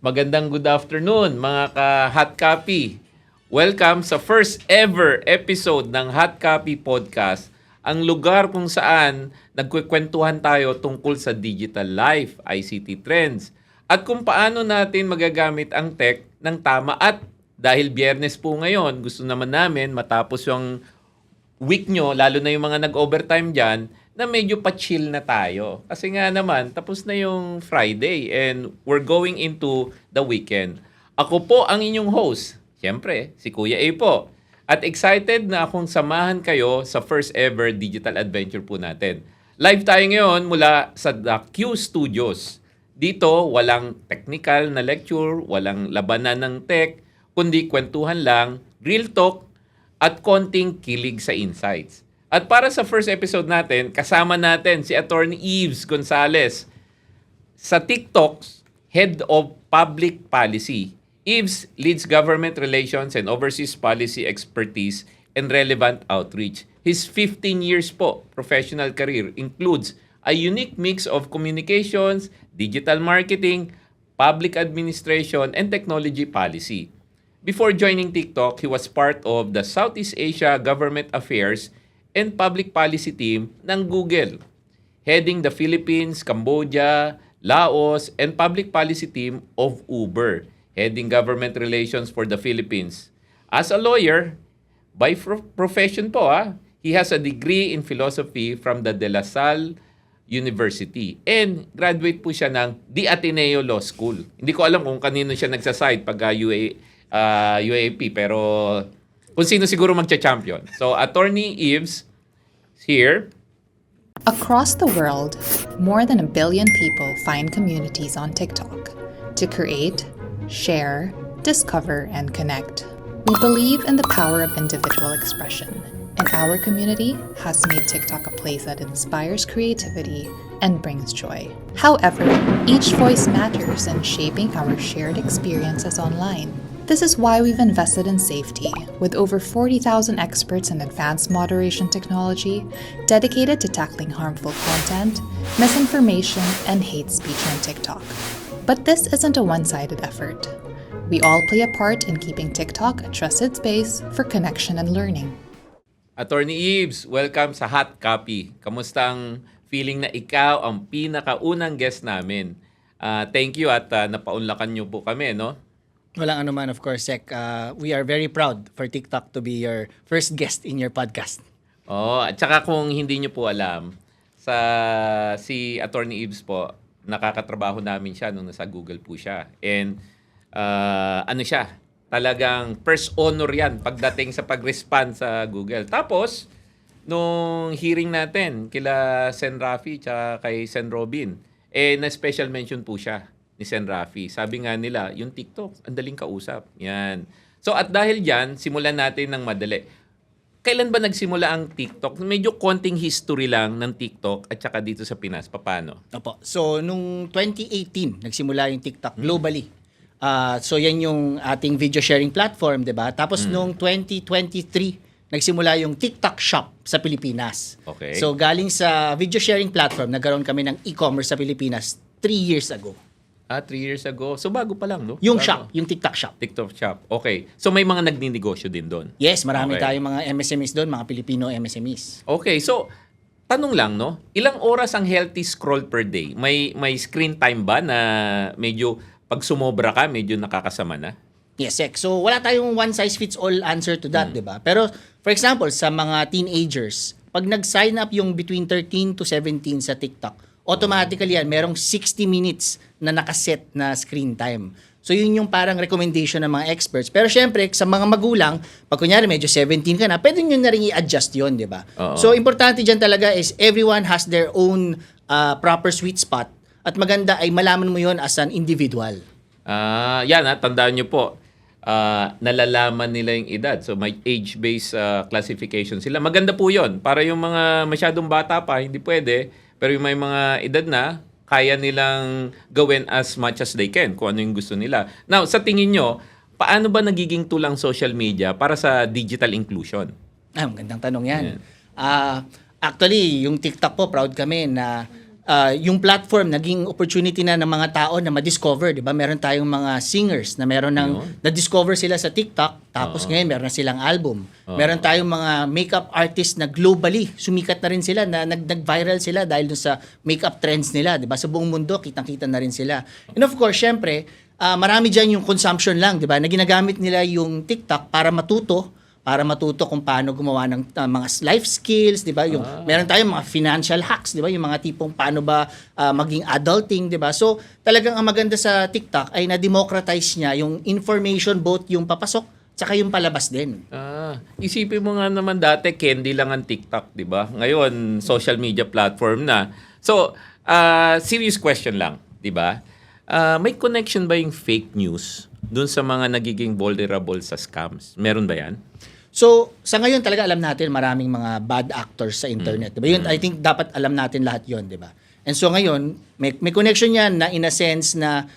Magandang good afternoon mga ka-Hot Copy. Welcome sa first ever episode ng Hot Copy Podcast, ang lugar kung saan nagkukwentuhan tayo tungkol sa digital life, ICT trends, at kung paano natin magagamit ang tech ng tama. At dahil Biyernes po ngayon, gusto naman namin matapos yung week nyo, lalo na yung mga nag-overtime dyan, na medyo pa-chill na tayo. Kasi nga naman, tapos na yung Friday and we're going into the weekend. Ako po ang inyong host, siyempre, si Kuya A po. At excited na akong samahan kayo sa first ever digital adventure po natin. Live tayo ngayon mula sa The Q Studios. Dito, walang technical na lecture, walang labanan ng tech, kundi kwentuhan lang, real talk, at konting kilig sa insights. At para sa first episode natin, kasama natin si Attorney Eves Gonzalez, sa TikTok, Head of Public Policy. Eves leads government relations and oversees policy expertise and relevant outreach. His 15 years po professional career includes a unique mix of communications, digital marketing, public administration, and technology policy. Before joining TikTok, he was part of the Southeast Asia Government Affairs and Public Policy team ng Google, heading the Philippines, Cambodia, Laos, and Public Policy team of Uber, heading government relations for the Philippines. As a lawyer, by profession po, he has a degree in philosophy from the De La Salle University and graduate po siya ng The Ateneo Law School. Hindi ko alam kung kanino siya nagsaside pag UAP, pero kung sino siguro magcha-champion. So, Attorney Eves here. Across the world, more than 1 billion people find communities on TikTok to create, share, discover, and connect. We believe in the power of individual expression, and our community has made TikTok a place that inspires creativity and brings joy. However, each voice matters in shaping our shared experiences online. This is why we've invested in safety, with over 40,000 experts in advanced moderation technology dedicated to tackling harmful content, misinformation, and hate speech on TikTok. But this isn't a one-sided effort. We all play a part in keeping TikTok a trusted space for connection and learning. Attorney Eves, welcome sa Hot Copy. Kamusta ang feeling na ikaw ang pinakaunang guest namin? Thank you at napaunlakan niyo po kami, no? Walang anuman, of course, Sek. We are very proud for TikTok to be your first guest in your podcast. Oh, at saka kung hindi niyo po alam, si Attorney Eves po, nakakatrabaho namin siya nung nasa Google po siya. And ano siya, talagang first honor yan pagdating sa pag-respond sa Google. Tapos, nung hearing natin kila Sen Rafi tsaka kay Sen Robin, na-special mention po siya ni Sen Rafi. Sabi nga nila, yung TikTok, ang daling kausap. Yan. So at dahil dyan, simulan natin ng madali. Kailan ba nagsimula ang TikTok? Medyo konting history lang ng TikTok at saka dito sa Pinas. Paano? Opo. So, nung 2018, nagsimula yung TikTok globally. So, yan yung ating video sharing platform, di ba? Tapos, nung 2023, nagsimula yung TikTok Shop sa Pilipinas. Okay. So, galing sa video sharing platform, nagkaroon kami ng e-commerce sa Pilipinas 3 years ago. 3 years ago. So bago pa lang, no? Yung bago. shop, yung TikTok Shop. TikTok Shop. Okay. So may mga nagninegosyo din doon. Yes, marami Okay. tayong mga MSMEs doon, mga Pilipino MSMEs. Okay. So, tanong lang, no? Ilang oras ang healthy scroll per day? May screen time ba na medyo pag sumobra ka, medyo nakakasama na? Yes, Sek. So, wala tayong one-size-fits-all answer to that, di ba? Pero, for example, sa mga teenagers, pag nag-sign up yung between 13 to 17 sa TikTok, automatically yan, merong 60 minutes na nakaset na screen time. So, yun yung parang recommendation ng mga experts. Pero syempre, sa mga magulang, pag kunyari medyo 17 ka na, pwede nyo na rin i-adjust yun, di ba? Oo. So, importante dyan talaga is everyone has their own proper sweet spot. At maganda ay malaman mo yon as an individual. Yan tandaan nyo po. Nalalaman nila yung edad. So may age-based classification sila. Maganda po yon. Para yung mga masyadong bata pa, hindi pwede. Pero yung may mga edad na, kaya nilang gawin as much as they can kung ano yung gusto nila. Now, sa tingin nyo, paano ba nagiging tulang social media para sa digital inclusion? Magandang tanong yan. Actually, yung TikTok po, proud kami na yung platform naging opportunity na ng mga tao na ma-discover, 'di ba? Meron tayong mga singers na meron na-discover sila sa TikTok, tapos ngayon meron na silang album. Meron tayong mga makeup artists na globally sumikat na rin sila, na nag-viral sila dahil dun sa makeup trends nila, 'di ba? Sa buong mundo kitang-kita na rin sila. And of course, syempre, marami diyan yung consumption lang, 'di ba? Na ginagamit nila yung TikTok para matuto kung paano gumawa ng mga life skills, 'di ba? Yung meron tayong mga financial hacks, 'di ba? Yung mga tipong paano ba maging adulting, 'di ba? So, talagang ang maganda sa TikTok ay na-democratize niya yung information, both yung papasok tsaka yung palabas din. Isipin mo nga naman dati candy lang ang TikTok, 'di ba? Ngayon social media platform na. So, serious question lang, 'di ba? May connection ba yung fake news dun sa mga nagiging vulnerable sa scams? Meron ba 'yan? So, sa ngayon talaga alam natin maraming mga bad actors sa internet, 'di ba? Yun, I think dapat alam natin lahat 'yon, 'di ba? And so ngayon, may connection 'yan na in a sense na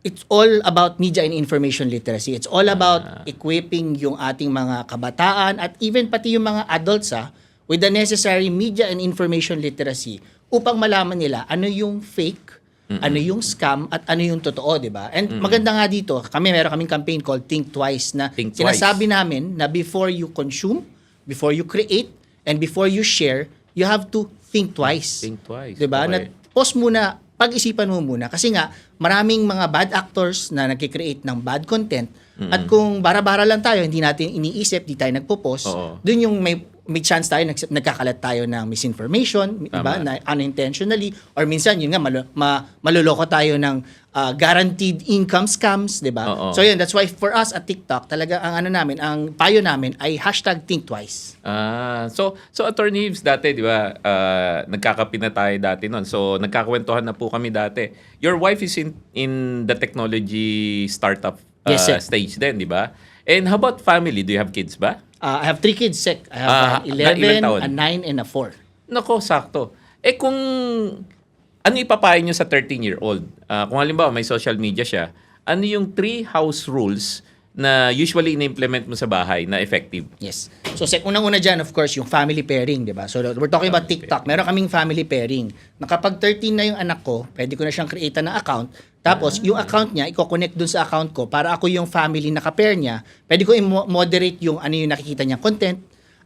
it's all about media and information literacy. It's all about equipping yung ating mga kabataan at even pati yung mga adults with the necessary media and information literacy upang malaman nila ano yung fake, ano yung scam, at ano yung totoo, di ba? And maganda nga dito, meron kaming campaign called Think Twice na sinasabi namin na before you consume, before you create, and before you share, you have to think twice. Think twice. Di ba? Okay. Pause muna, pag-isipan mo muna. Kasi nga, maraming mga bad actors na nagkikreate ng bad content. At kung bara-bara lang tayo, hindi natin iniisip, di tayo nagpo-post, dun yung may chance tayo, nagkakalat tayo ng misinformation, diba? Na unintentionally, or minsan, yun nga, maluloko tayo ng guaranteed income scams, diba? So yun, that's why for us at TikTok, talaga ang payo namin ay #ThinkTwice. So Attorney Yves, dati, di ba, nagkakape na tayo dati noon. So nagkakwentuhan na po kami dati. Your wife is in the technology startup Yes, sir. stage din, di ba? And how about family? Do you have kids ba? I have 3 kids, Sek. I have an 11, ilang taon? a 9, and a 4. Nako, sakto. Kung ano ipapayo nyo sa 13-year-old? Kung halimbawa may social media siya, ano yung 3 house rules na usually in-implement mo sa bahay na effective? Yes. So, unang-una dyan, of course, yung family pairing, di ba? So, we're talking about TikTok. Meron kaming family pairing. Na kapag 13 na yung anak ko, pwede ko na siyang create na account. Tapos, yung account niya, i-connect dun sa account ko para ako yung family na ka-pair niya. Pwede ko i-moderate yung ano yung nakikita niyang content,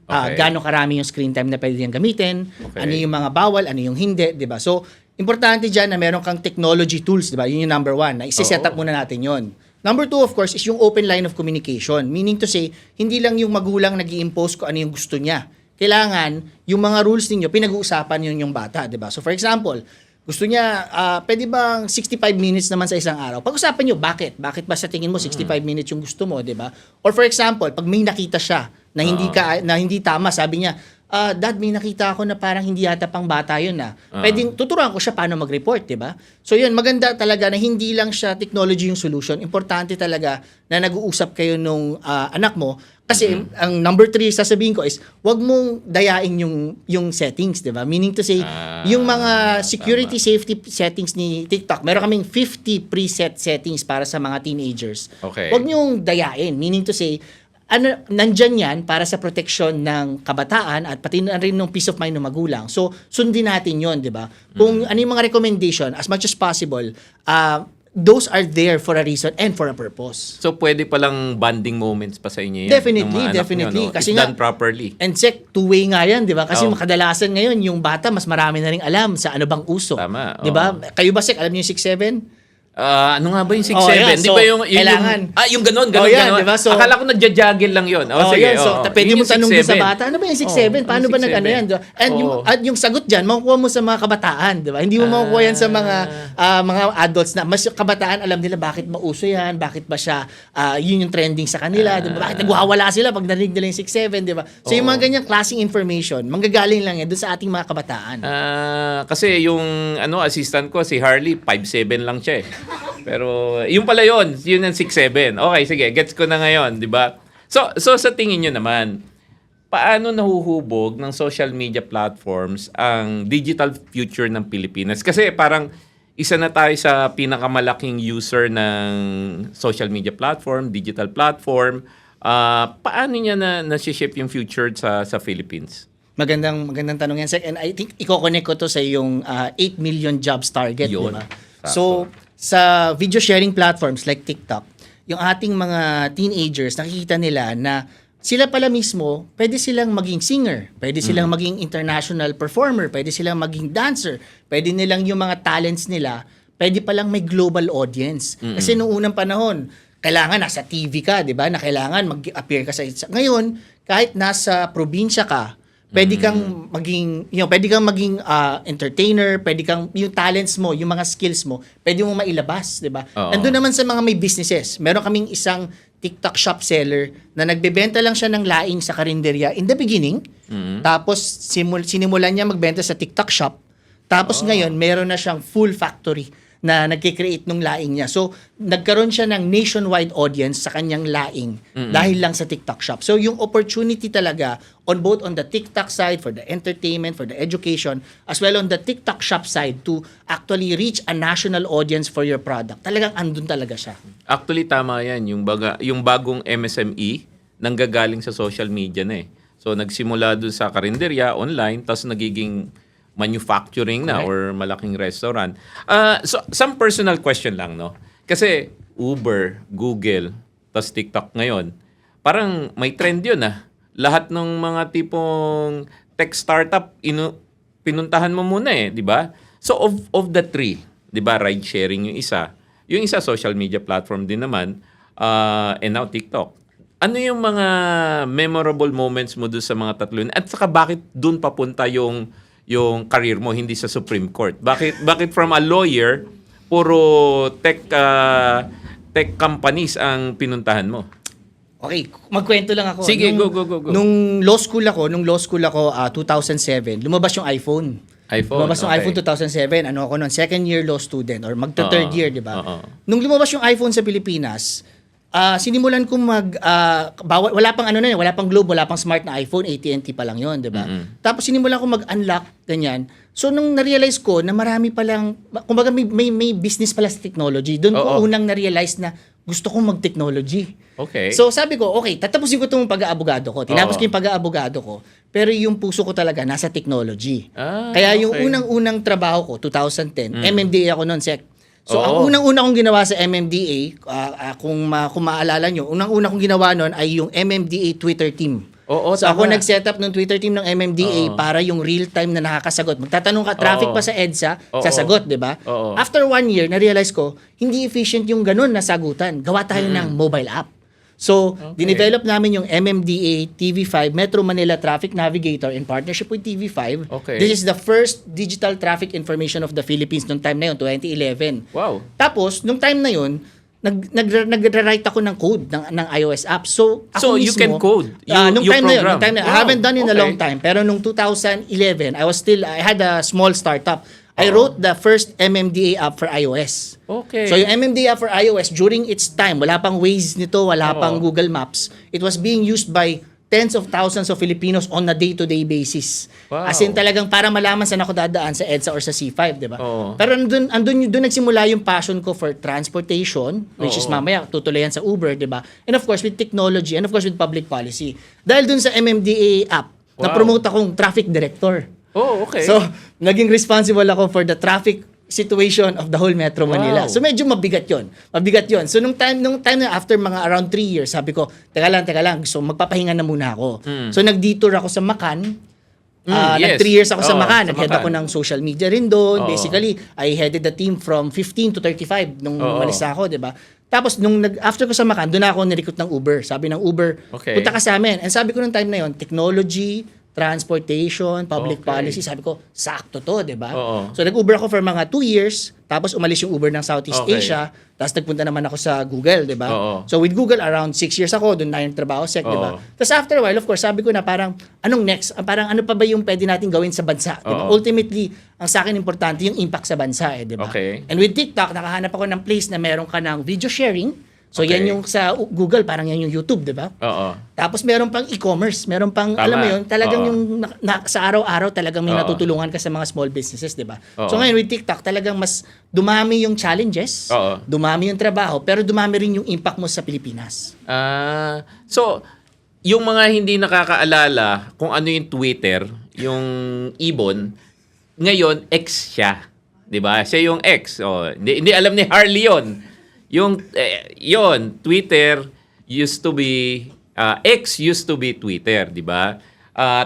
gaano karami yung screen time na pwede niyang gamitin, ano yung mga bawal, ano yung hindi, di ba? So, importante dyan na meron kang technology tools, di ba? Yun yung number 1, na isi-set up muna natin yon. Number 2, of course, is yung open line of communication. Meaning to say, hindi lang yung magulang nag-i-impose ko ano yung gusto niya. Kailangan, yung mga rules ninyo, pinag-uusapan yun yung bata, di ba? So, for example, gusto niya, pwede bang 65 minutes naman sa isang araw? Pag-usapan nyo, bakit? Bakit ba sa tingin mo 65 minutes yung gusto mo, di ba? Or for example, pag may nakita siya na hindi tama, sabi niya, Dad, may nakita ako na parang hindi yata pang bata yun Pwedeng tuturuan ko siya paano mag-report, di ba? So yun, maganda talaga na hindi lang siya technology yung solution. Importante talaga na nag-uusap kayo nung anak mo. Kasi ang number 3 sasabihin ko is, wag mong dayain yung settings, di ba? Meaning to say, yung mga security safety settings ni TikTok, meron kaming 50 preset settings para sa mga teenagers. Okay. Wag niyong dayain. Meaning to say, nandyan yan para sa protection ng kabataan at pati na rin ng peace of mind ng magulang. So, sundin natin yon, di ba? Kung ano yung mga recommendation, as much as possible, those are there for a reason and for a purpose. So, pwede palang bonding moments pa sa inyo yan? Definitely. Kasi done properly. And check, two-way nga yan, di ba? Kasi kadalasan ngayon, yung bata, mas marami na rin alam sa ano bang uso. Tama. Di ba? Kayo ba, Sek, alam niyo yung 6'7"? Ano nga ba yung 6'7"? Yeah. Di So, ba yung kailangan. yung ganon. Yan, diba? So, akala ko nagja-juggle lang yun. Sige. So, pwede mo tanong din sa bata, ano ba yung 6'7"? Paano ba nag-ano yan? And yung sagot dyan, makukuha mo sa mga kabataan, di ba? Hindi mo makukuha yan sa mga adults na mas kabataan, alam nila bakit mauso yan, bakit ba siya, yun yung trending sa kanila, di ba? Bakit nagwawala sila pag narinig nila yung 6'7", di ba? So, yung mga ganyang klaseng information, manggagaling lang yan doon sa ating mga kabataan. Kasi yung assistant ko, si Harley, 5'7" lang siya eh. Pero yung pala yun ang 6'7". Okay, sige, gets ko na ngayon, di ba? So sa tingin nyo naman, paano nahuhubog ng social media platforms ang digital future ng Pilipinas? Kasi parang isa na tayo sa pinakamalaking user ng social media platform, digital platform. Paano niya na-shape yung future sa Philippines? Magandang tanong yan, Sek. And I think i-connect ko to sa yung 8 million jobs target, di Yun. ba? Sakto. So, sa video sharing platforms like TikTok, yung ating mga teenagers, nakikita nila na sila pala mismo, pwede silang maging singer, pwede silang maging international performer, pwede silang maging dancer, pwede nilang yung mga talents nila, pwede palang may global audience. Kasi noong unang panahon, kailangan nasa TV ka, di ba? Na kailangan mag-appear ka sa... Ngayon, kahit nasa probinsya ka, pwede kang maging, pwede kang maging entertainer, pwede kang, yung talents mo, yung mga skills mo, pwede mo mailabas, di ba? Oo. Nandun naman sa mga may businesses. Meron kaming isang TikTok shop seller na nagbebenta lang siya ng laing sa karinderya in the beginning. Tapos, sinimulan niya magbenta sa TikTok shop. Tapos ngayon, meron na siyang full factory na nagkikreate ng laing niya. So, nagkaroon siya ng nationwide audience sa kanyang laing dahil lang sa TikTok shop. So, yung opportunity talaga on both on the TikTok side for the entertainment, for the education, as well on the TikTok shop side to actually reach a national audience for your product. Talagang andun talaga siya. Actually, tama yan. Yung bagong MSME, nanggagaling sa social media na eh. So, nagsimula dun sa karinderya, online, tapos nagiging manufacturing na or malaking restaurant. So, some personal question lang, no? Kasi Uber, Google, tapos TikTok ngayon, parang may trend yun, ah. Lahat ng mga tipong tech startup, pinuntahan mo muna eh, di ba? So, of the three, di ba, ride sharing yung isa social media platform din naman, and now TikTok. Ano yung mga memorable moments mo doon sa mga tatlo yun? At saka bakit doon papunta yung career mo, hindi sa Supreme Court? Bakit from a lawyer, puro tech companies ang pinuntahan mo? Okay, magkwento lang ako. Sige, go. Nung law school ako, 2007, lumabas yung iPhone. Lumabas yung okay. iPhone 2007. Ano ako noon, second year law student or magta-third year, di ba? Oo. Nung lumabas yung iPhone sa Pilipinas, sinimulan kong wala pang Globe, wala pang smart na iPhone, AT&T pa lang 'yon, 'di ba? Tapos sinimulan kong mag-unlock ganyan. So nung na-realize ko na marami pa lang, kumbaga may business pala sa technology. Doon ko unang na-realize na gusto kong mag-technology. Okay. So sabi ko, okay, tatapusin ko itong pag-aabogado ko. Tinapos ko yung pag-aabogado ko, pero yung puso ko talaga nasa technology. Kaya yung okay. unang-unang trabaho ko, 2010, MMDA ako noon, Sec. So, Oo. ang unang-una kong ginawa sa MMDA, kung maalala nyo, unang-una kong ginawa nun ay yung MMDA Twitter team. Oo, So, ako tama. nag-set up ng Twitter team ng MMDA para yung real-time na nakakasagot. Magtatanong ka, traffic Oo. pa sa EDSA, Oo. sasagot, di ba? Oo. After 1 year, na-realize ko, hindi efficient yung ganun na sagutan. Gawa tayo ng mobile app. So, dinevelop namin yung MMDA TV5 Metro Manila Traffic Navigator in partnership with TV5. Okay. This is the first digital traffic information of the Philippines nung time na yun, 2011. Wow. Tapos, nung time na yun, nag-write ako ng code ng iOS app. So, So, ako you mismo, can code? nung You time na yun, program? I Wow. haven't done in a Okay. long time. Pero nung 2011, I had a small startup. I wrote the first MMDA app for iOS. Okay. So, yung MMDA app for iOS, during its time, wala pang Waze nito, wala pang Google Maps. It was being used by tens of thousands of Filipinos on a day-to-day basis. Wow. As in talagang para malaman saan ako dadaan sa EDSA or sa C5, di ba? Oo. Pero andun nagsimula yung passion ko for transportation, which is mamaya tutuloy yan sa Uber, di ba? And of course, with technology, and of course, with public policy. Dahil dun sa MMDA app, na-promote akong traffic director. Oh, okay. So, naging responsible ako for the traffic situation of the whole Metro Manila. Wow. So, medyo mabigat yon. So, nung time na after mga around 3 years, sabi ko, teka lang, so magpapahinga na muna ako. So, nag-detour ako sa Macan. Yes. Nag 3 years ako sa Oo, Macan. sa Nag-head Macan. ako ng social media rin doon. Oo. Basically, I headed the team from 15 to 35 nung umalis ako, di ba? Tapos, after ko sa Macan, doon ako nirecruit ng Uber. Sabi ng Uber, Okay. punta ka sa amin. And sabi ko nung time na yon, technology, transportation, public Okay. policy, sabi ko, sakto to, di ba? Oo. So, nag-Uber ako for mga 2 years, tapos umalis yung Uber ng Southeast Okay. Asia, tapos nagpunta naman ako sa Google, di ba? Oo. So, with Google, around 6 years ako, doon na yung trabaho, Sec, di ba? Oo. Tapos after a while, of course, sabi ko na parang, anong next? Parang ano pa ba yung pwede natin gawin sa bansa? Di ba? Oo. Ultimately, ang sa akin importante yung impact sa bansa, di ba? Okay. And with TikTok, nakahanap ako ng place na meron ka ng video sharing. So, Okay. yan yung sa Google, parang yan yung YouTube, di ba? Oo. Tapos meron pang e-commerce, meron pang, Tama. alam mo yun, talagang Oo. yung sa araw-araw talagang may Oo. natutulungan ka sa mga small businesses, di ba? Oo. So ngayon with TikTok, talagang mas dumami yung challenges, Oo. dumami yung trabaho, pero dumami rin yung impact mo sa Pilipinas. So, yung mga hindi nakakaalala kung ano yung Twitter, yung Ibon, ngayon ex siya. 'Di ba? Siya yung ex. Oh, hindi alam ni Harley 'yon. Yung yon Twitter used to be X used to be Twitter, 'di ba?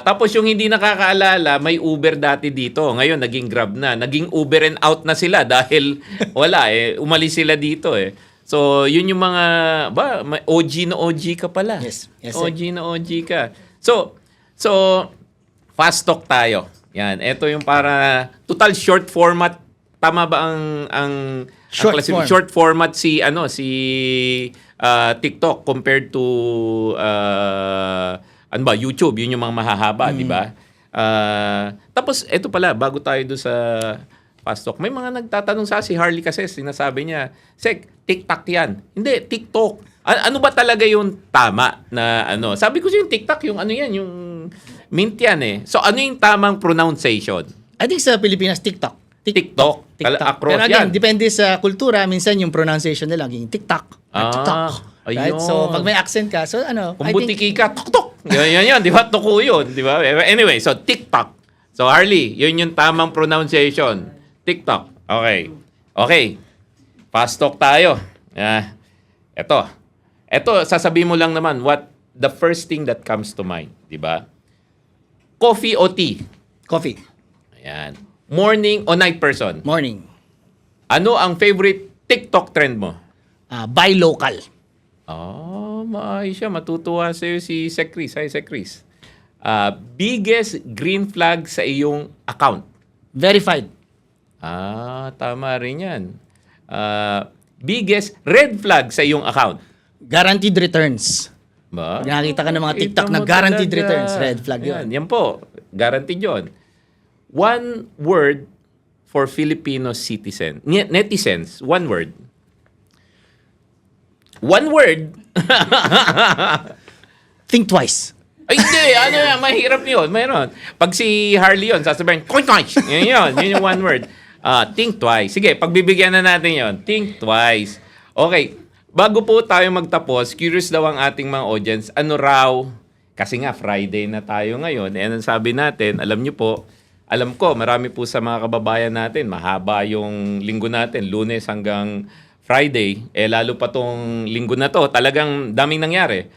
Tapos yung hindi nakakaalala, may Uber dati dito. Ngayon naging Grab na. Naging Uber and out na sila dahil wala umalis sila dito So, yun yung mga may OG na OG ka pala. Yes, OG na OG ka. So fast talk tayo. Yan, ito yung para total short format. Tama ba ang short format si TikTok compared to YouTube, yun yung mga mahahaba, di ba? Tapos ito pala, bago tayo do sa fast talk, may mga nagtatanong si Harley kasi sinasabi niya, Sek, TikTok yan. Hindi, TikTok. Ano ba talaga yung tama na Sabi ko yung TikTok, yung yung mint yan So ano yung tamang pronunciation? I think sa Pilipinas, TikTok. TikTok. Across Pero again, yan. depende sa kultura, minsan yung pronunciation nila naging TikTok. TikTok. Right? Ayun. So, pag may accent ka, Kung butiki ka, tok-tok. Yan, di ba? Tuko yun, di ba? Anyway, so TikTok. So Harley, yun yung tamang pronunciation. TikTok. Okay. Fast talk tayo. Ito, sasabihin mo lang naman what the first thing that comes to mind, di ba? Coffee o tea? Coffee. Ayan. Morning o night person? Morning. Ano ang favorite TikTok trend mo? Buy local. Maayos siya. Matutuwa sa'yo si Sec Chris. Hi, Sec Chris. Biggest green flag sa iyong account? Verified. Tama rin yan. Biggest red flag sa iyong account? Guaranteed returns. Ba? Pag nakakita ka ng mga TikTok Kita na mo guaranteed talaga. returns, red flag yun. Yan po. Guaranteed yun. One word for Filipino netizens. One word. One word. Think twice. Ay, hindi. Mahirap yun. Mayroon. Pag si Harley yun, sasabihin, think twice. Yun yung one word. Think twice. Sige, pagbibigyan na natin yun. Think twice. Okay. Bago po tayo magtapos, curious daw ang ating mga audience, ano raw, kasi nga Friday na tayo ngayon, ang sabi natin, alam ko, marami po sa mga kababayan natin, mahaba yung linggo natin, Lunes hanggang Friday, lalo pa tong linggo na to, talagang daming nangyari.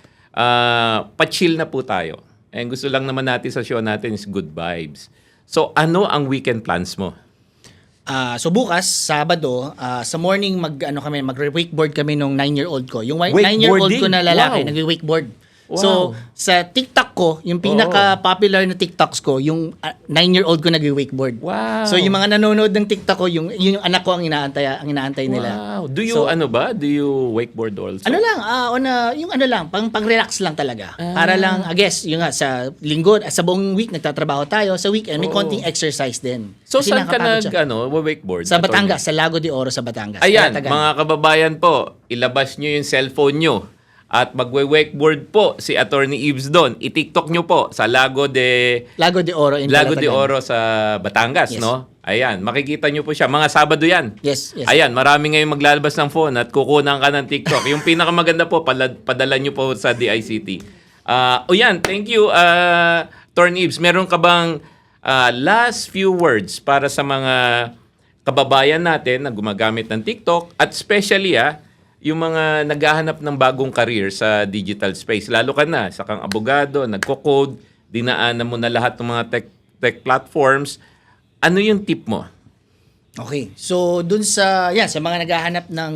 Pa-chill na po tayo. Gusto lang naman natin sa show natin is good vibes. So, ano ang weekend plans mo? So bukas, Sabado, sa morning magre-wakeboard kami nung 9-year-old ko. Yung 9-year-old ko na lalaki, Wow. nagwe-wakeboard. Wow. So, sa TikTok ko, yung pinaka-popular na TikToks ko, yung 9-year-old ko nagwe-wakeboard. Wow. So, yung mga nanonood ng TikTok ko, yung anak ko ang inaantay nila. Wow. Do you, So, do you wakeboard also? pang-relax lang talaga. Para lang, I guess, yung sa linggo, sa buong week, nagtatrabaho tayo. Sa weekend, may konting exercise din. So, Kasi saan ka nakakapagod siya. wakeboard? Sa Batangas, sa Lago de Oro sa Batangas. Ayan, Tagan. mga kababayan po, ilabas nyo yung cellphone nyo at magwe-wakeboard po si Attorney Eves doon. I-TikTok nyo po sa Lago de Oro in Lago de Calatagan. Oro sa Batangas, Yes. no? Ayan, makikita nyo po siya. Mga Sabado yan. Yes. Ayan, marami ngayon maglalabas ng phone at kukunan ka ng TikTok. Yung pinakamaganda po, padala nyo po sa DICT. Yan, thank you, Attorney Eves. Meron ka bang last few words para sa mga kababayan natin na gumagamit ng TikTok at especially yung mga naghahanap ng bagong career sa digital space. Lalo ka na, sa kang abogado, nagko-code, dinaanan mo na lahat ng mga tech platforms. Ano yung tip mo? Okay. So, dun sa mga naghahanap ng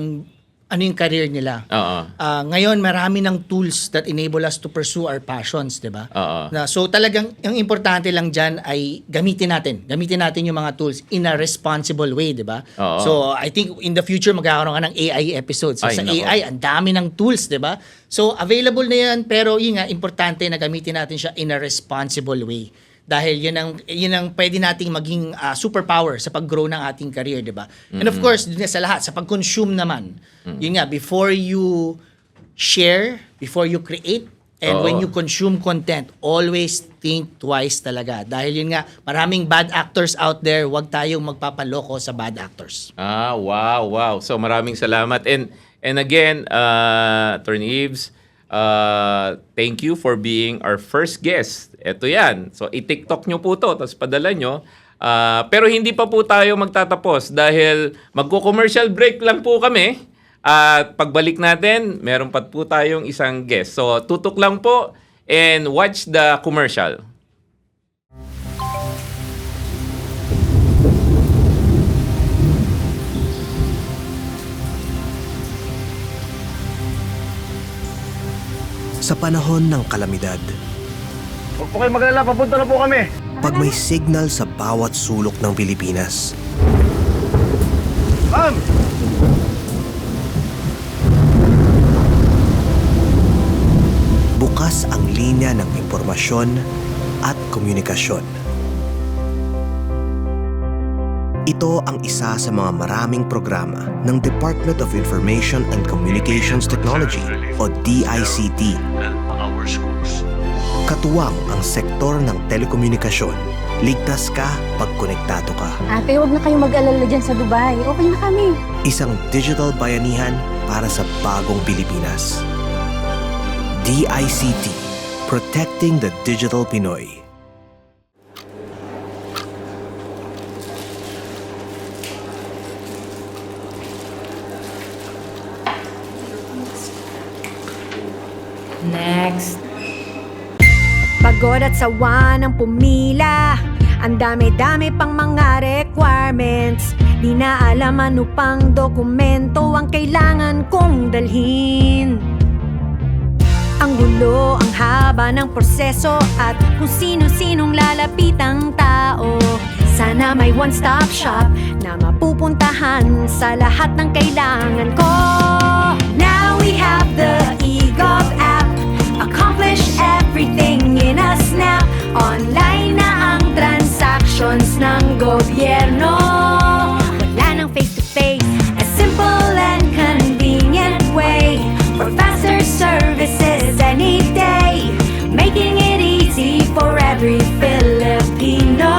ano yung career nila. Oo. Ngayon, marami ng tools that enable us to pursue our passions, di ba? Oo. So, talagang, yung importante lang dyan ay gamitin natin. Gamitin natin yung mga tools in a responsible way, di ba? Oo. So, I think in the future, magkakaroon ka ng AI episodes. So, Ay, sa nako. AI, ang dami ng tools, di ba? So, available na yan, pero yun nga, importante na gamitin natin siya in a responsible way. Dahil yun ang pwede nating maging superpower sa pag-grow ng ating career, di ba? And of course, dun sa lahat, sa pag-consume naman, yun nga, before you share, before you create, and Oo. when you consume content, always think twice talaga. Dahil yun nga, maraming bad actors out there, wag tayong magpapaloko sa bad actors. Wow. So maraming salamat. And again, Attorney Eves, Thank you for being our first guest. Ito yan. So, i-TikTok nyo po to, tapos padala nyo. Pero hindi pa po tayo magtatapos dahil magko-commercial break lang po kami. At pagbalik natin, meron pa po tayong isang guest. So, tutok lang po and watch the commercial. Sa panahon ng kalamidad, Huwag po kayo magalala, papunta na po kami. pag may signal sa bawat sulok ng Pilipinas, Ma'am! bukas ang linya ng impormasyon at komunikasyon. Ito ang isa sa mga maraming programa ng Department of Information and Communications Technology o DICT. Katuwang ang sektor ng telekomunikasyon. Ligtas ka pag konektado ka. Ate, huwag na kayong mag-alala dyan sa Dubai. Okay na kami. Isang digital bayanihan para sa bagong Pilipinas. DICT, Protecting the Digital Pinoy. Next. Pagod at sawa ng pumila, ang dami-dami pang mga requirements. Di na alam ano pang dokumento ang kailangan kong dalhin. Ang gulo, ang haba ng proseso at kung sino-sinong lalapitang tao. Sana may one-stop shop na mapupuntahan sa lahat ng kailangan ko. Now we have the eGov app. Accomplish everything in a snap. Online na ang transactions ng gobyerno. Wala nang face-to-face. A simple and convenient way for faster services any day. Making it easy for every Filipino.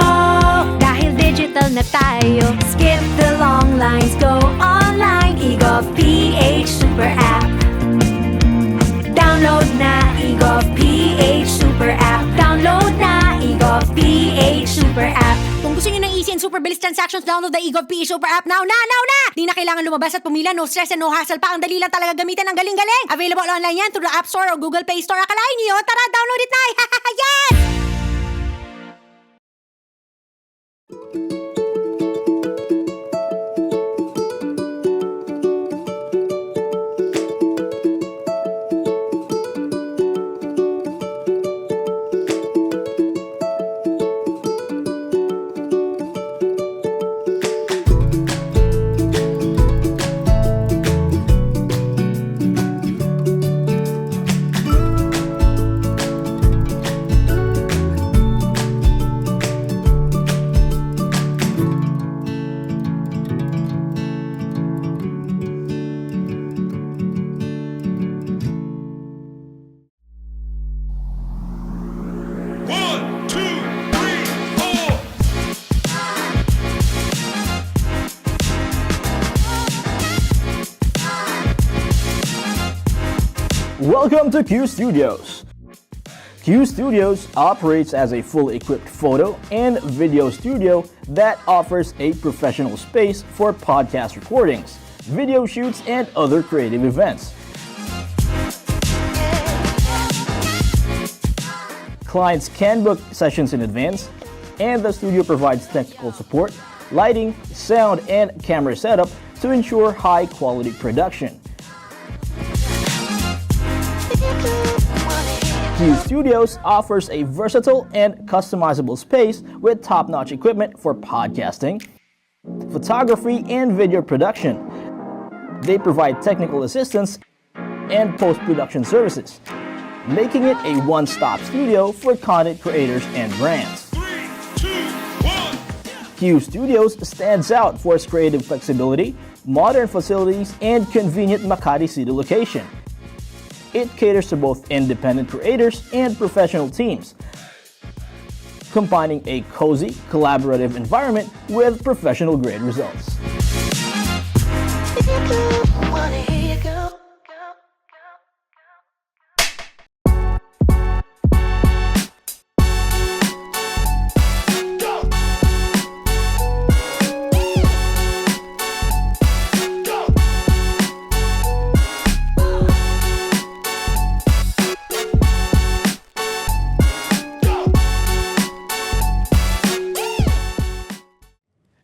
Dahil digital na tayo, skip the long lines, go online. eGov PH Super App. Download na eGov PH Super App. Download na eGov PH Super App. Kung gusto nyo ng easy and super bilis transactions, download the eGov PH Super App now na! Di na kailangan lumabas at pumila, no stress and no hassle pa. Ang dali lang talaga gamitin, ang galing-galing. Available online yan through the App Store o Google Play Store. Akalain nyo yun? Tara, download it na! Yes! Welcome to Q Studios. Q Studios operates as a fully equipped photo and video studio that offers a professional space for podcast recordings, video shoots, and other creative events. Clients can book sessions in advance, and the studio provides technical support, lighting, sound, and camera setup to ensure high-quality production. Q Studios offers a versatile and customizable space with top-notch equipment for podcasting, photography, and video production. They provide technical assistance and post-production services, making it a one-stop studio for content creators and brands. 3, 2, 1. Q Studios stands out for its creative flexibility, modern facilities, and convenient Makati City location. It caters to both independent creators and professional teams, combining a cozy, collaborative environment with professional-grade results.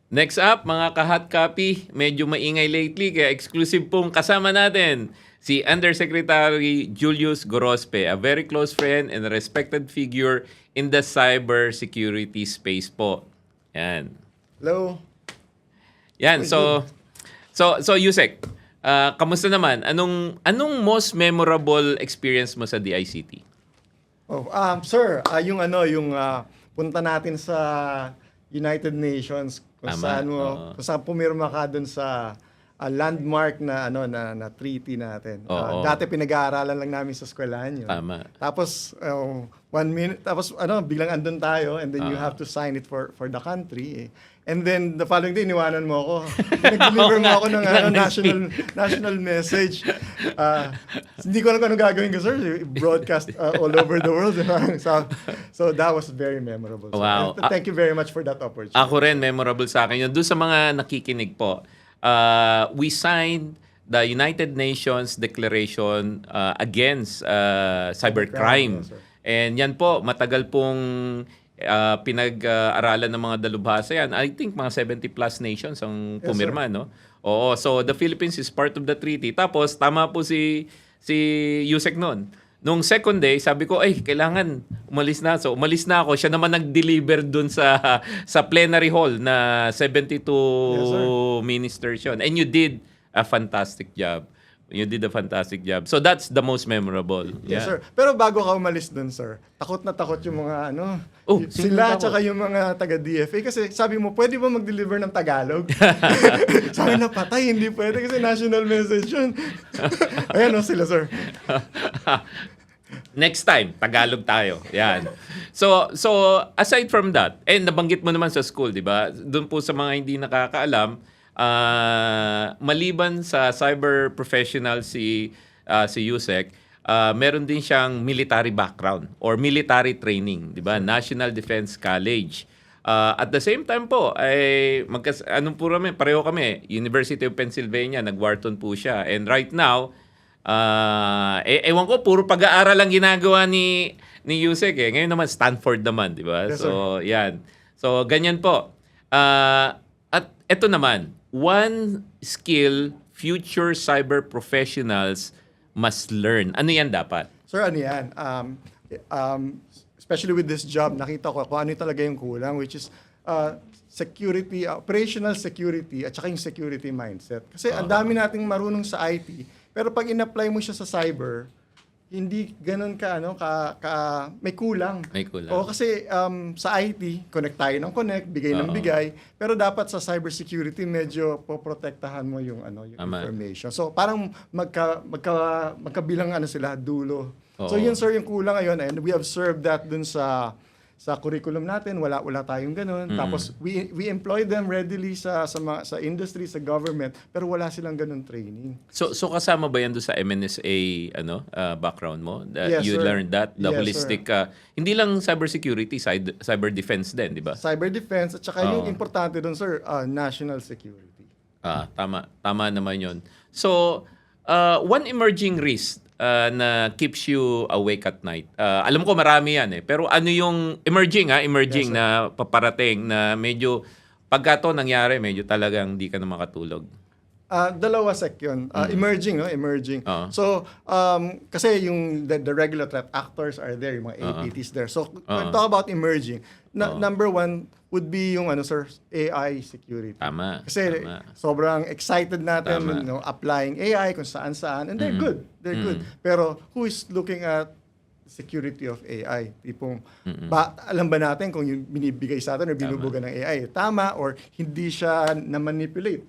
Next up, mga ka-hot copy, medyo maingay lately kaya exclusive pong kasama natin si Undersecretary Julius Gorospe, a very close friend and a respected figure in the cyber security space po. Yan. Hello. Yan, so Yusek, kamusta naman? Anong most memorable experience mo sa DICT? Sir, yung punta natin sa United Nations kung Tama, saan pumirma ka dun sa landmark na na treaty natin. Oo. Dati pinag-aaralan lang namin sa eskwelahan yun. Tama. Tapos 1 minute tapos biglang andun tayo and then you have to sign it for the country. And then the following day iniwanan mo ako. Nag-deliver mo ako ng national message. Hindi ko alam kung ano gagawin ko, sir. Broadcast all over the world. So that was very memorable. So, Wow. Thank you very much for that opportunity. Ako rin, memorable sa akin yun. Doon sa mga nakikinig po, we signed the United Nations Declaration against cybercrime. Yes, sir. And yan po, matagal pong pinag-aralan ng mga dalubhasa yan. I think mga 70 plus nations ang pumirma, no? Oo, so the Philippines is part of the treaty. Tapos, tama po si Yusek noon. Nung second day, sabi ko, kailangan umalis na. So, umalis na ako. Siya naman nag-deliver dun sa plenary hall na 72 ministers yun. And you did a fantastic job. You did a fantastic job. So, that's the most memorable. Yes, Yeah. sir. Pero bago ka umalis dun, sir, takot na takot yung mga sino sila takot? tsaka yung mga taga-DFA. Kasi sabi mo, pwede ba mag-deliver ng Tagalog? Sabi na, patay, hindi pwede kasi national message yun. Ayan sila, sir. Next time, Tagalog tayo. Yan. So aside from that, nabanggit mo naman sa school, di ba? Doon po sa mga hindi nakakaalam, maliban sa cyber professional si Yusek, meron din siyang military background or military training, di ba? National Defense College. At the same time po, pareho kami, University of Pennsylvania, nag-Wharton po siya. And right now, ewan ko, puro pag-aaral lang ginagawa ni Yusek eh. Ngayon naman, Stanford naman, di ba? Yes, So, yan. So, ganyan po. At eto naman, one skill future cyber professionals must learn. Ano yan dapat? Sir, ano yan? Especially with this job, nakita ko kung ano talaga yung kulang, which is security, operational security, at saka yung security mindset. Kasi ang dami nating marunong sa IT, pero pag in-apply mo siya sa cyber, hindi ganun may kulang. May kulang. O kasi sa IT, connect tayo ng connect, bigay ng bigay, pero dapat sa cybersecurity medyo poprotektahan mo yung yung information. So parang magkabilang sila dulo. So Oo. yun sir yung kulang ngayon, and we observed that dun sa curriculum natin, wala tayong ganun. Tapos we employ them readily sa industry, sa government, pero wala silang ganun training. So kasama ba yan doon sa MNSA background mo? Yes, You sir. learned that? The Yes, holistic, hindi lang cybersecurity, cyber defense din, di ba? Cyber defense, at saka yung importante dun sir, national security. Tama naman yun. So, one emerging risk na keeps you awake at night. Alam ko marami yan eh. Pero ano yung emerging Yes, sir. na paparating na medyo pagka to nangyari, medyo talagang di ka na makatulog. Dalawa sec yun. Emerging, emerging. Oo. So, kasi yung the regular threat actors are there, yung mga APTs there. So, when talk about emerging, number one would be yung sir, AI security. Tama. Kasi sobrang excited natin, Tama. applying AI kung saan-saan, and they're good. They're good. Pero who is looking at security of AI? Tipong, alam ba natin kung yung binibigay sa atin or binubuga ng AI, tama or hindi siya na-manipulate?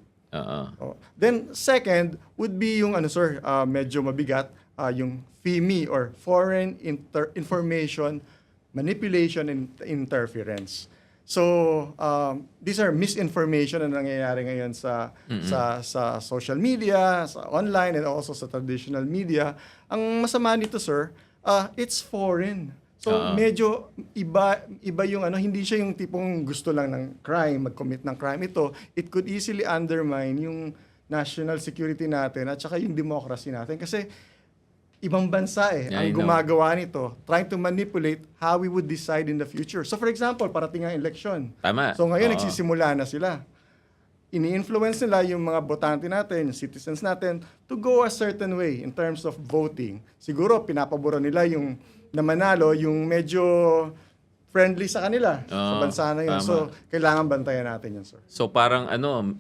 Then second would be yung sir, medyo mabigat, yung FIMI or Foreign Information Manipulation and Interference. So these are misinformation na nangyayari ngayon sa social media, sa online, and also sa traditional media. Ang masama nito sir, it's foreign. So medyo iba yung hindi siya yung tipong gusto lang ng crime, mag-commit ng crime. It could easily undermine yung national security natin at saka yung democracy natin kasi ibang bansa ang gumagawa nito, trying to manipulate how we would decide in the future. So for example, parating ang election. Tama. So ngayon nagsisimula na sila. ini-influence nila yung mga botante natin, yung citizens natin, to go a certain way in terms of voting. Siguro, pinapaboro nila yung namanalo, yung medyo friendly sa kanila, sa bansa na yun. Tama. So, kailangan bantayan natin yun, sir. So parang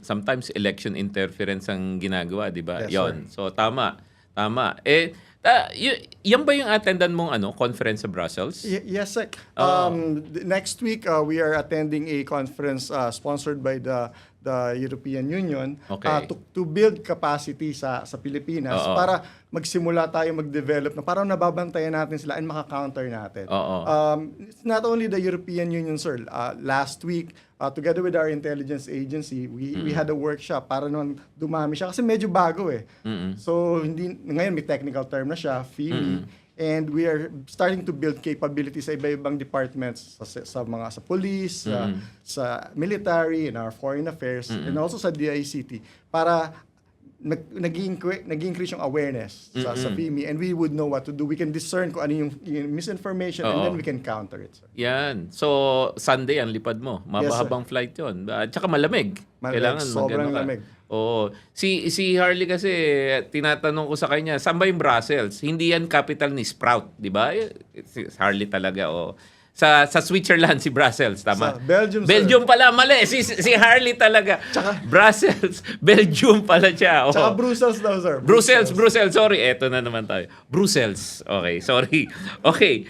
sometimes election interference ang ginagawa, 'di ba? Yes, Yon. So tama. Yan ba yung attendan mong conference sa Brussels? Yes, sir. Next week, we are attending a conference sponsored by the European Union Okay. to build capacity sa Pilipinas Oo. para magsimula tayo mag-develop na parang nababantayan natin sila and maka-counter natin. Oo. It's not only the European Union, sir. Last week, together with our intelligence agency, we had a workshop para naman dumami siya kasi medyo bago eh. So ngayon may technical term na siya, FIMI. And we are starting to build capabilities sa iba-ibang departments sa police, sa military, in our foreign affairs, and also sa DICT para nag-increase yung awareness sa FIMI, and we would know what to do. We can discern kung ano yung misinformation, and then we can counter it, sir. Yan. So Sunday ang lipad mo. Mabahabang flight 'yon. At saka malamig. Malamig, sobrang mag-ano ka. lamig. Oo. Si Harley kasi tinatanong ko sa kanya, saan ba yung Brussels? Hindi yan capital ni Sprout, 'di ba? Si Harley talaga Sa Switzerland si Brussels, tama? Sa Belgium, sir. Belgium pala, mali. Si Harley talaga. Brussels, Belgium pala siya. Oo. Tsaka Brussels daw, sir. Brussels, sorry. Eto na naman tayo. Brussels. Okay, sorry. Okay.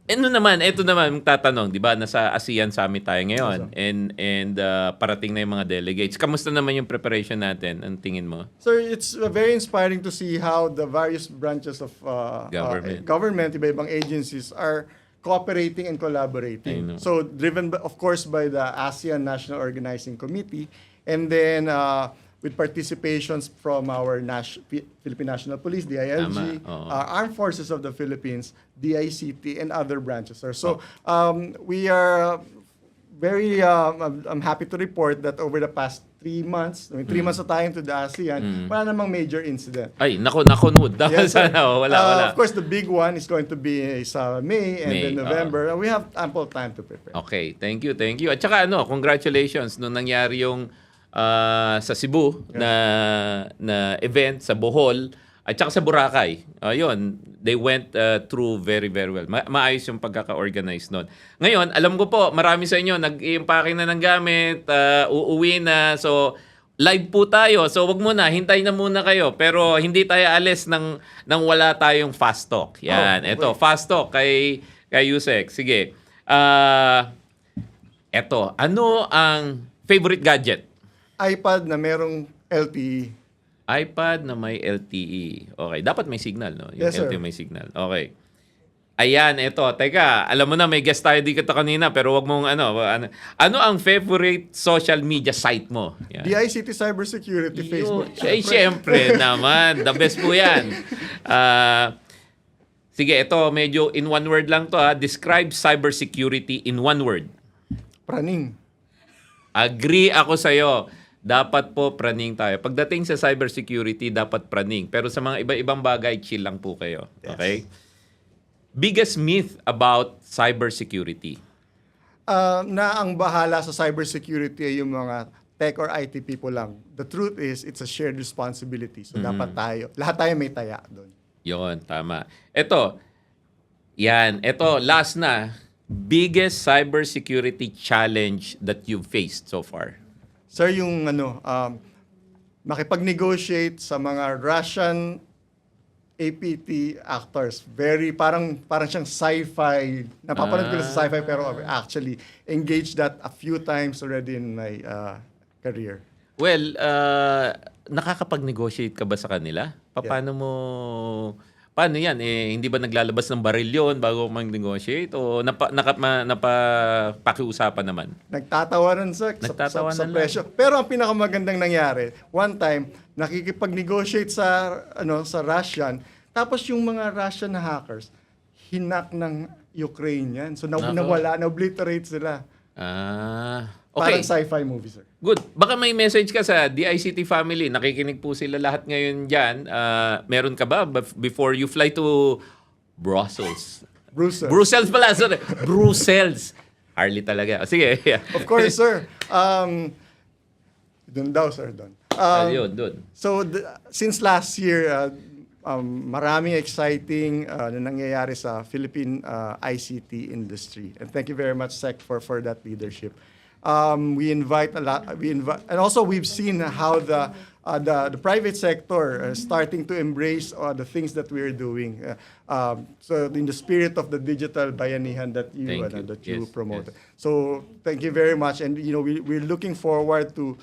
Ito naman tatanong, 'di ba? Nasa ASEAN Summit tayo ngayon and parating na yung mga delegates. Kamusta naman yung preparation natin? Ang tingin mo? Sir, it's very inspiring to see how the various branches of government, iba-ibang agencies are cooperating and I collaborating. know. So driven of course by the ASEAN National Organizing Committee, and then with participations from our Philippine National Police, DILG, Tama, oo. Armed Forces of the Philippines, DICT, and other branches, sir. So we are very I'm happy to report that over the past 3 months, 3 months na tayo into the ASEAN, wala namang major incident. Ay, nakunod. Yes, sir. Wala. Of course, the big one is going to be sa May and May, then November. And we have ample time to prepare. Okay, thank you. At saka congratulations nung nangyari yung sa Cebu na event sa Bohol at saka sa Boracay. Ayun, they went through very, very well. Maayos yung pagkaka-organize nun. Ngayon, alam ko po, marami sa inyo nag-i-impake na ng gamit, uuwi na. So, live po tayo. So, wag muna, hintay na muna kayo. Pero hindi tayo alis nang wala tayong fast talk. Yan, ito, fast talk kay Yusek. Sige. Ito, ano ang favorite gadget? iPad na merong LTE. iPad na may LTE. Okay, dapat may signal, no? Yung Yes, sir. LTE may signal. Okay. Ayan, ito. Teka, alam mo na, may guest tayo dito kanina, pero wag mong ano ang favorite social media site mo? Yan. DICT Cybersecurity, Facebook. Ay, syempre naman. The best po yan. Sige, ito, medyo in one word lang to. Describe cybersecurity in one word. Praning. Agree ako sa'yo. Dapat po praning tayo. Pagdating sa cybersecurity, dapat praning. Pero sa mga iba-ibang bagay, chill lang po kayo. Okay? Biggest myth about cybersecurity? Na ang bahala sa cybersecurity ay yung mga tech or IT people lang. The truth is, it's a shared responsibility. So dapat lahat tayo may taya doon. Yon, tama. Ito, last na. Biggest cybersecurity challenge that you've faced so far? Sir, yung makipag-negotiate sa mga Russian APT actors. Parang siyang sci-fi. Napapanood ko na sa sci-fi pero actually engaged that a few times already in my career. Well, nakakapag-negotiate ka ba sa kanila? Paano yan? Hindi ba naglalabas ng baril yun bago mag-negotiate? O napakiusapan naman? Nagtatawanan sa Nagtatawanan lang. presyo. Pero ang pinakamagandang nangyari, one time, nakikipag-negotiate sa Russian, tapos yung mga Russian na hackers, hinak ng Ukrainian. So nawala, na-obliterate sila. Okay. Parang sci-fi movie, sir. Good. Baka may message ka sa DICT family. Nakikinig po sila lahat ngayon dyan. Meron ka ba before you fly to Brussels? Brussels pala. Sorry. Brussels. Harley talaga. Sige. Of course, sir. Dun daw, sir, dun. Ayun, doon. So, since last year, maraming exciting na nangyayari sa Philippine ICT industry. And thank you very much, Sec, for that leadership. We invite a lot. And also we've seen how the private sector starting to embrace the things that we're doing. So in the spirit of the digital bayanihan that you Yes, promoted. yes. So thank you very much. And we're looking forward to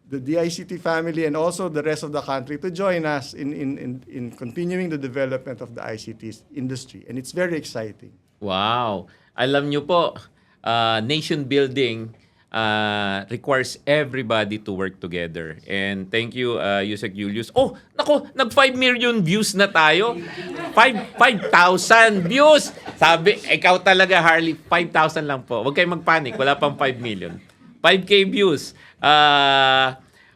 the DICT family and also the rest of the country to join us in continuing the development of the ICT industry. And it's very exciting. Wow. Alam nyo po, nation building requires everybody to work together. And thank you, Yusek Julius. Oh, nako, nag 5 million views na tayo. 5,000 views. Sabi, ikaw talaga, Harley, 5,000 lang po. Huwag kayong magpanik, wala pang 5 million. 5K views.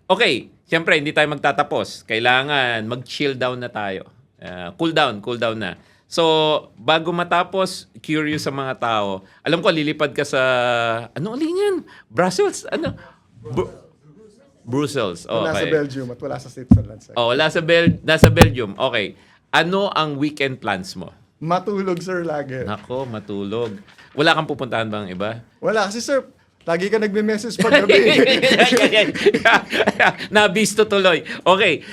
Okay, siyempre, hindi tayo magtatapos. Kailangan mag-chill down na tayo. Cool down na. So, bago matapos, curious sa mga tao. Alam ko, lilipad ka sa, ano ulit yan? Brussels? Ano? Brussels. Oh, Nasa okay. Belgium at wala sa Switzerland. Sir. Oh, nasa Belgium. Okay. Ano ang weekend plans mo? Matulog, sir, lagi. Nako, matulog. Wala kang pupuntahan bang iba? Wala, kasi sir, lagi ka nagme-message pag gabi. Nabisto tuloy. Okay.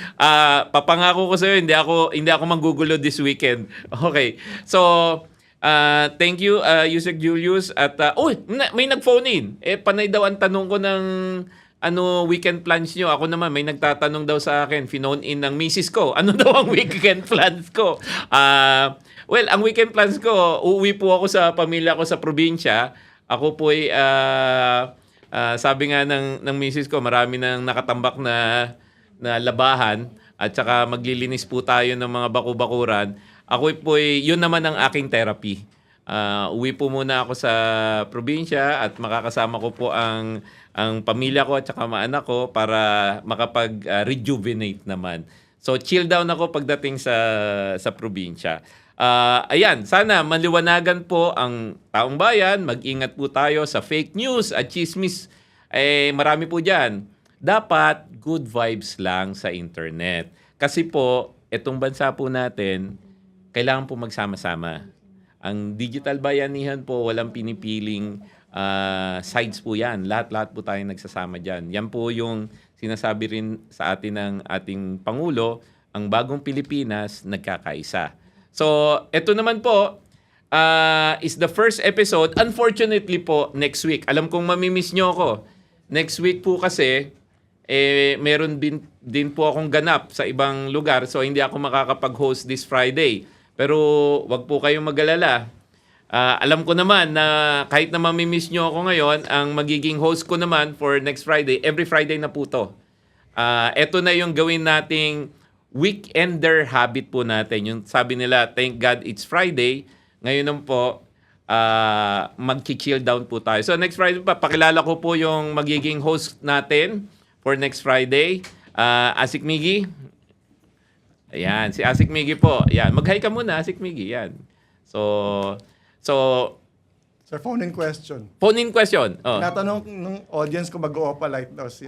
Papangako ko sa'yo, hindi ako manggugulo this weekend. Okay. So, thank you, Yusek Julius. At, may nag-phone in. Panay daw ang tanong ko ng weekend plans nyo. Ako naman, may nagtatanong daw sa akin, phone in ng misis ko. Ano daw ang weekend plans ko? Well, ang weekend plans ko, uuwi po ako sa pamilya ko sa probinsya. Ako po ay, sabi nga ng misis ko, marami nang nakatambak na labahan at saka maglilinis po tayo ng mga baku-bakuran. Ako po ay, yun naman ang aking therapy. Uwi po muna ako sa probinsya at makakasama ko po ang pamilya ko at saka mga anak ko para makapag-rejuvenate naman. So, chill down ako pagdating sa probinsya. Ayan, sana maliwanagan po ang taong bayan. Mag-ingat po tayo sa fake news at chismis. Marami po dyan. Dapat good vibes lang sa internet. Kasi po, itong bansa po natin, kailangan po magsama-sama. Ang digital bayanihan po, walang pinipiling sides po yan. Lahat-lahat po tayo nagsasama dyan. Yan po yung sinasabi rin sa atin ng ating Pangulo, ang bagong Pilipinas nagkakaisa. So, ito naman po is the first episode. Unfortunately po, next week. Alam kong mamimiss nyo ako. Next week po kasi, meron din po akong ganap sa ibang lugar. So, hindi ako makakapag-host this Friday. Pero, wag po kayong mag-alala. Alam ko naman na kahit na mamimiss nyo ako ngayon, ang magiging host ko naman for next Friday, every Friday na po to. Ito na yung gawin nating weekender habit po natin. Yung sabi nila, thank God it's Friday. Ngayon naman po, mag-chill down po tayo. So next Friday pa, pakilala ko po yung magiging host natin for next Friday. Asik Miggy. Ayan, si Asik Miggy po. Ayan, mag-hi ka muna, Asik Miggy. Ayan. So, Sir, phone-in question. phone-in question. Oh. Natanong ng audience ko mag-o-opalite daw si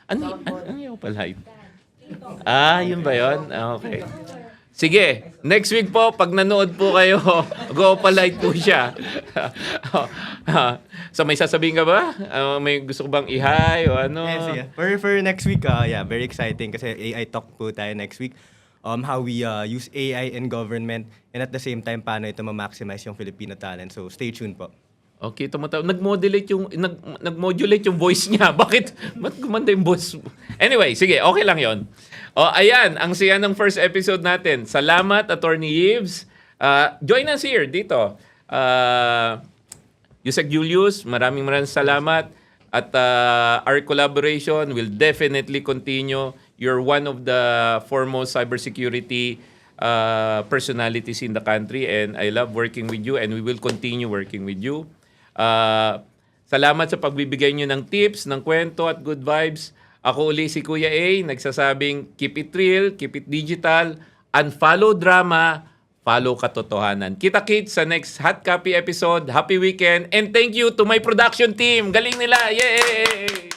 Ano yung palite? Yun ba yun? Okay. Sige, next week po, pag nanood po kayo, go palite po siya. So may sasabihin ka ba? May gusto ko bang i-hi o ano? Yes, yeah. For next week, very exciting kasi AI talk po tayo next week. How we use AI in government and at the same time, paano ito ma-maximize yung Filipino talent. So stay tuned po. Okay, nag-modulate yung voice niya. Bakit? Ba't gumanda yung voice? Anyway, sige, okay lang yon. Ayan, ang siya ng first episode natin. Salamat, Attorney Yves. Join us here, dito. Yusek Julius, maraming salamat. At our collaboration will definitely continue. You're one of the foremost cybersecurity personalities in the country and I love working with you and we will continue working with you. Salamat sa pagbibigay nyo ng tips, ng kwento at good vibes. Ako uli si Kuya A, nagsasabing keep it real, keep it digital, unfollow drama, follow katotohanan. Kita-kits sa next Hot Copy episode. Happy weekend. And thank you to my production team. Galing nila. Yay!